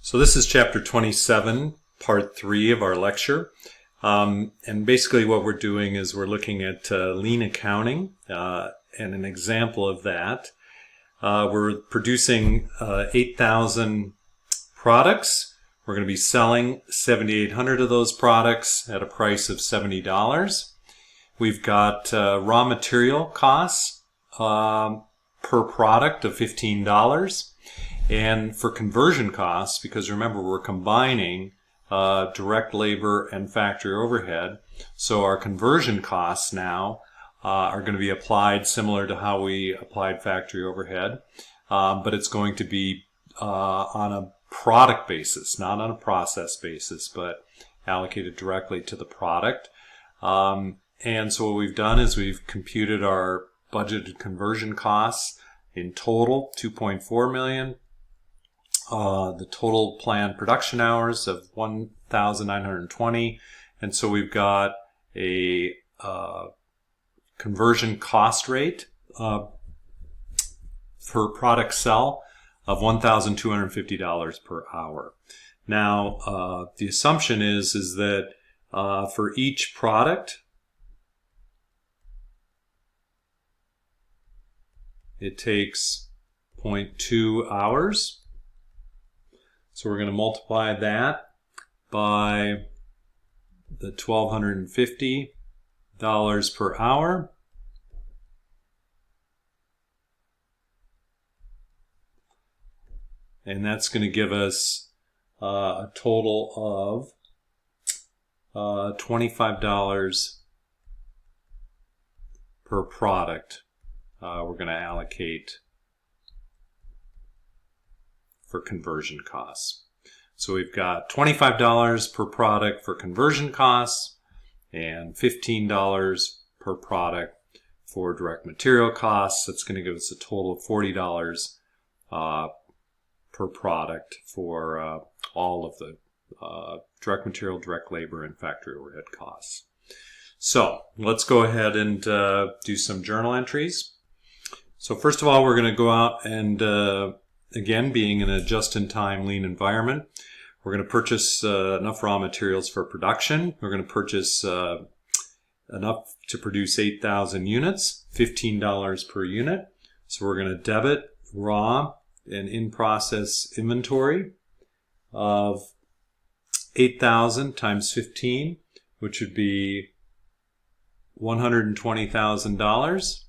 So this is chapter 27, part 3 of our lecture. And basically what we're doing is we're looking at lean accounting, and an example of that. We're producing 8,000 products. We're going to be selling 7,800 of those products at a price of $70. We've got raw material costs per product of $15. And for conversion costs, because remember we're combining direct labor and factory overhead, so our conversion costs now are going to be applied similar to how we applied factory overhead, but it's going to be on a product basis, not on a process basis, but allocated directly to the product. And so what we've done is we've computed our budgeted conversion costs in total, $2.4 million. The total planned production hours of 1,920, and so we've got a conversion cost rate per product sell of $1,250 per hour. Now, the assumption is that for each product, it takes 0.2 hours. So we're going to multiply that by the $1,250 per hour. And that's going to give us a total of $25 per product we're going to allocate for conversion costs. So we've got $25 per product for conversion costs and $15 per product for direct material costs. That's going to give us a total of $40 per product for all of the direct material, direct labor, and factory overhead costs. So let's go ahead and do some journal entries. So first of all, we're going to go out and again, being in a just-in-time lean environment, we're going to purchase enough raw materials for production. We're going to purchase enough to produce 8,000 units, $15 per unit. So we're going to debit raw and in-process inventory of 8,000 times 15, which would be $120,000.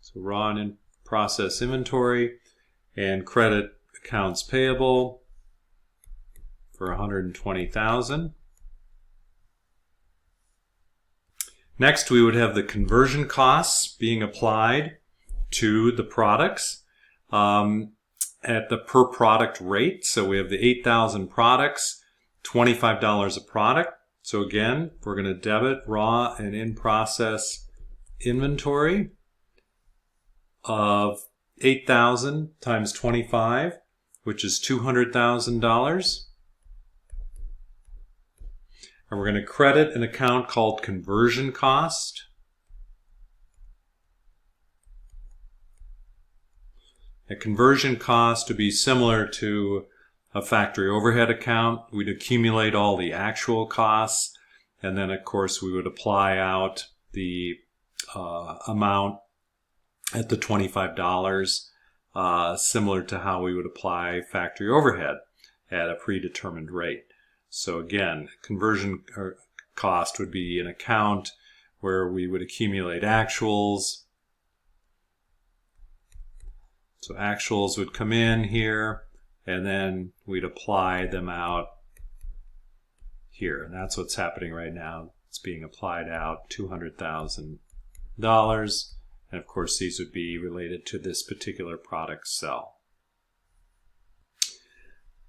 So raw and in-process inventory, and credit accounts payable for $120,000. Next, we would have the conversion costs being applied to the products at the per product rate. So we have the 8,000 products, $25 a product. So again, we're going to debit raw and in-process inventory of 8,000 times 25, which is $200,000. And we're going to credit an account called conversion cost. A conversion cost would be similar to a factory overhead account. We'd accumulate all the actual costs, and then of course we would apply out the amount at the $25, similar to how we would apply factory overhead at a predetermined rate. So again, conversion cost would be an account where we would accumulate actuals. So actuals would come in here, and then we'd apply them out here. And that's what's happening right now. It's being applied out, $200,000. And of course, these would be related to this particular product sell.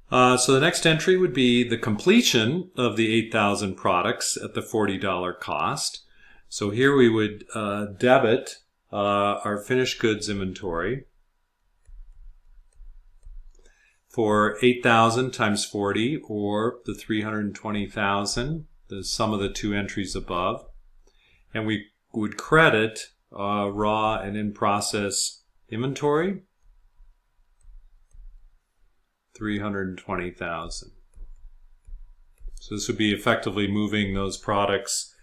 So the next entry would be the completion of the 8,000 products at the $40 cost. So here we would debit our finished goods inventory for 8,000 times 40, or the 320,000, the sum of the two entries above. And we would credit raw and in-process inventory $320,000. So this would be effectively moving those products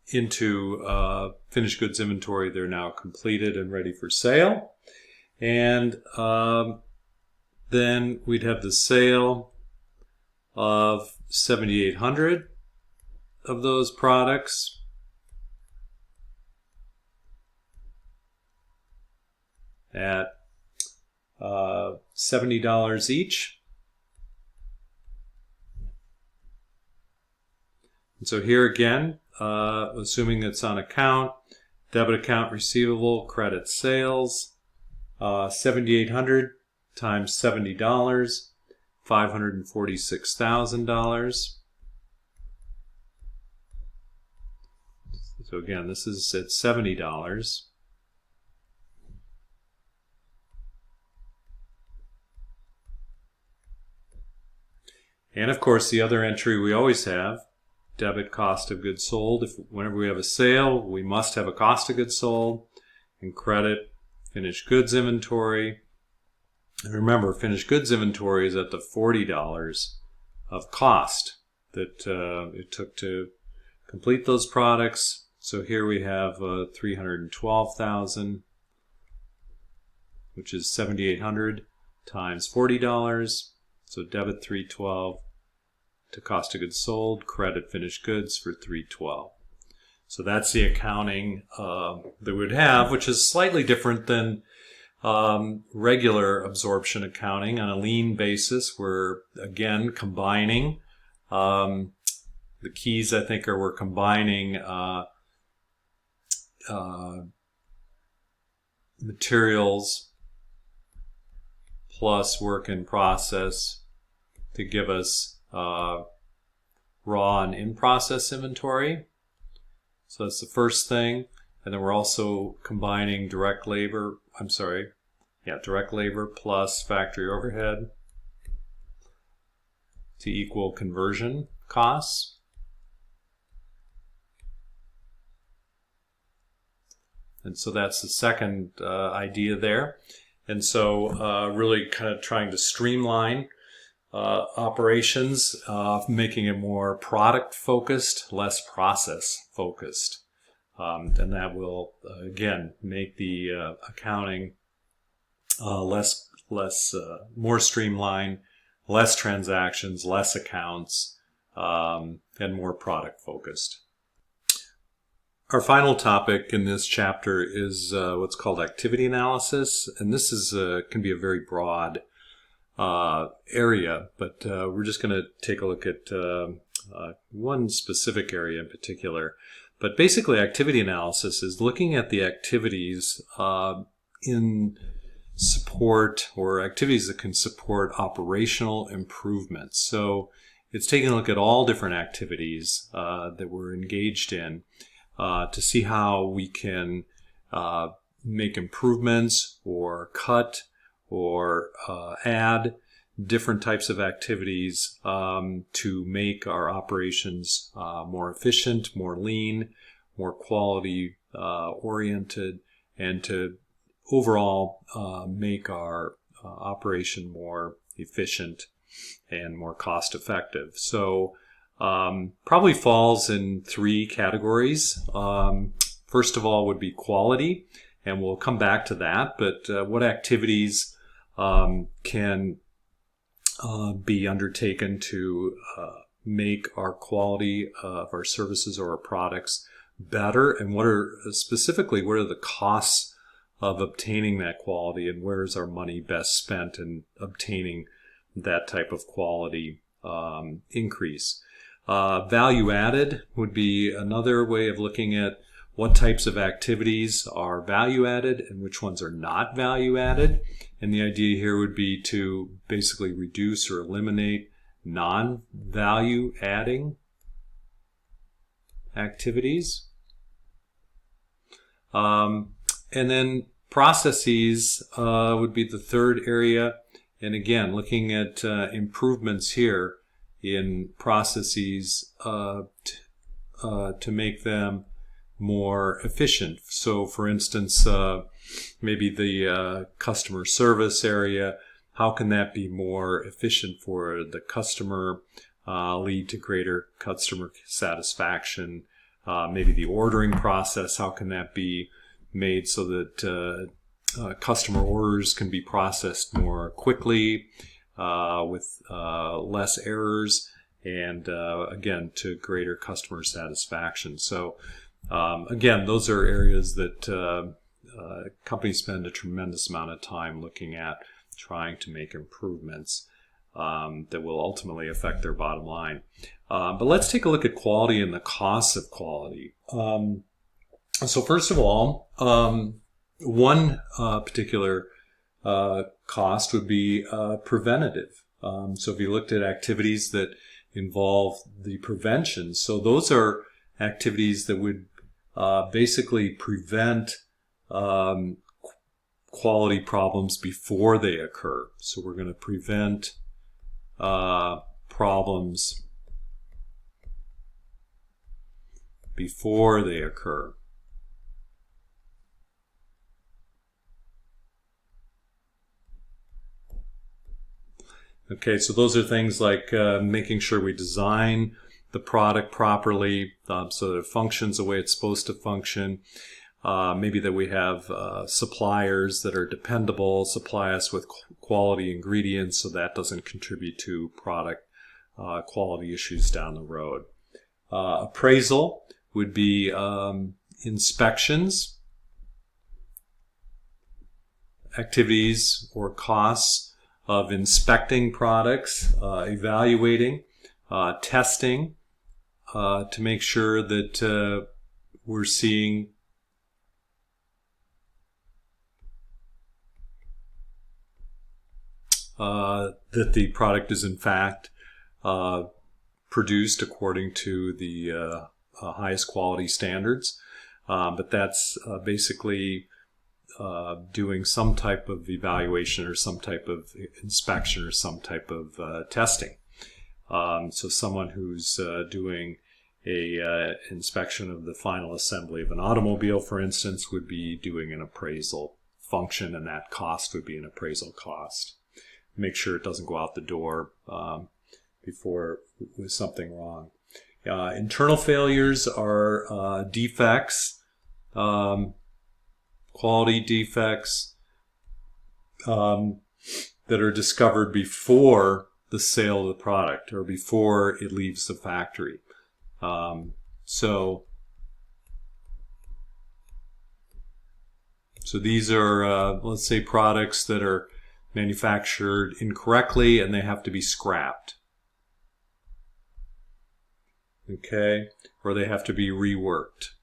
into finished goods inventory. They're now completed and ready for sale. And then we'd have the sale of 7,800 of those products. At $70 each. And so here again, assuming it's on account, debit account receivable, credit sales, 7,800 times $70, $546,000. So again, this is at $70. And of course, the other entry we always have, debit cost of goods sold. Whenever we have a sale, we must have a cost of goods sold, and credit finished goods inventory. And remember, finished goods inventory is at the $40 of cost that it took to complete those products. So here we have $312,000, which is $7,800 times $40. So debit $312 to cost of goods sold, credit finished goods for $312. So that's the accounting that we would have, which is slightly different than regular absorption accounting. On a lean basis, we're again combining. The keys, I think, are we're combining materials plus work in process to give us raw and in-process inventory. So that's the first thing. And then we're also combining direct labor plus factory overhead to equal conversion costs. And so that's the second idea there. And so really kind of trying to streamline operations, making it more product focused, less process focused. And that will, again, make the accounting more streamlined, less transactions, less accounts, and more product focused. Our final topic in this chapter is what's called activity analysis, and this is can be a very broad area, but we're just going to take a look at one specific area in particular. But basically, activity analysis is looking at the activities in support, or activities that can support operational improvements. So it's taking a look at all different activities that we're engaged in to see how we can make improvements or cut or add different types of activities to make our operations more efficient, more lean, more quality oriented, and to overall make our operation more efficient and more cost effective. So probably falls in three categories. First of all would be quality, and we'll come back to that, but what activities can be undertaken to make our quality of our services or our products better, and what are the costs of obtaining that quality, and where is our money best spent in obtaining that type of quality increase. Value added would be another way of looking at what types of activities are value added and which ones are not value added. And the idea here would be to basically reduce or eliminate non-value adding activities. And then processes would be the third area. And again, looking at improvements here in processes to make them more efficient. So for instance, maybe the customer service area, how can that be more efficient for the customer, lead to greater customer satisfaction? Maybe the ordering process, how can that be made so that customer orders can be processed more quickly with less errors, and again, to greater customer satisfaction. So again, those are areas that companies spend a tremendous amount of time looking at, trying to make improvements that will ultimately affect their bottom line. But let's take a look at quality and the costs of quality. So first of all, one particular cost would be preventative. So if you looked at activities that involve the prevention, so those are activities that would basically prevent quality problems before they occur. So we're going to prevent problems before they occur. Okay, so those are things like making sure we design the product properly so that it functions the way it's supposed to function. Maybe that we have suppliers that are dependable, supply us with quality ingredients so that doesn't contribute to product quality issues down the road. Appraisal would be inspections, activities or costs of inspecting products, evaluating, testing to make sure that we're seeing that the product is in fact produced according to the highest quality standards. But that's basically doing some type of evaluation or some type of inspection or some type of testing. So someone who's doing a inspection of the final assembly of an automobile, for instance, would be doing an appraisal function, and that cost would be an appraisal cost. Make sure it doesn't go out the door before with something wrong. Internal failures are defects, quality defects that are discovered before the sale of the product or before it leaves the factory. So these are, let's say, products that are manufactured incorrectly and they have to be scrapped. Okay, or they have to be reworked.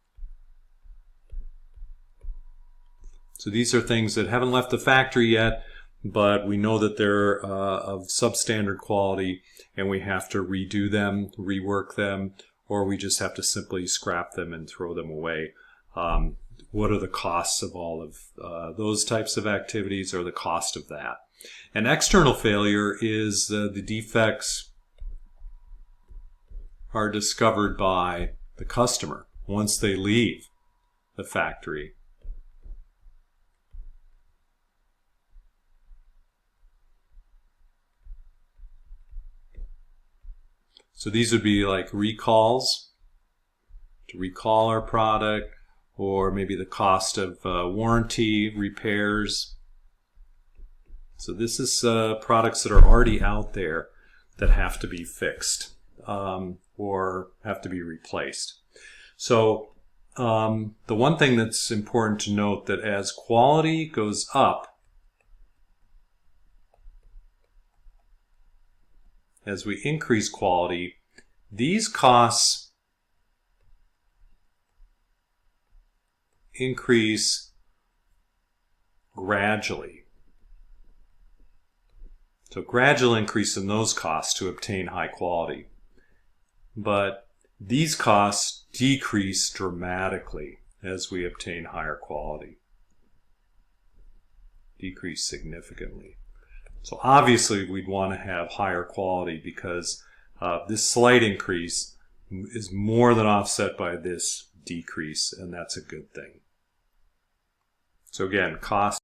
So these are things that haven't left the factory yet, but we know that they're of substandard quality and we have to redo them, rework them, or we just have to simply scrap them and throw them away. What are the costs of all of those types of activities, or the cost of that? An external failure is the defects are discovered by the customer once they leave the factory. So these would be like recalls, to recall our product, or maybe the cost of warranty, repairs. So this is products that are already out there that have to be fixed or have to be replaced. So the one thing that's important to note, that as quality goes up, as we increase quality, these costs increase gradually. So gradual increase in those costs to obtain high quality. But these costs decrease dramatically as we obtain higher quality. Decrease significantly. So obviously we'd want to have higher quality, because this slight increase is more than offset by this decrease, and that's a good thing. So again, cost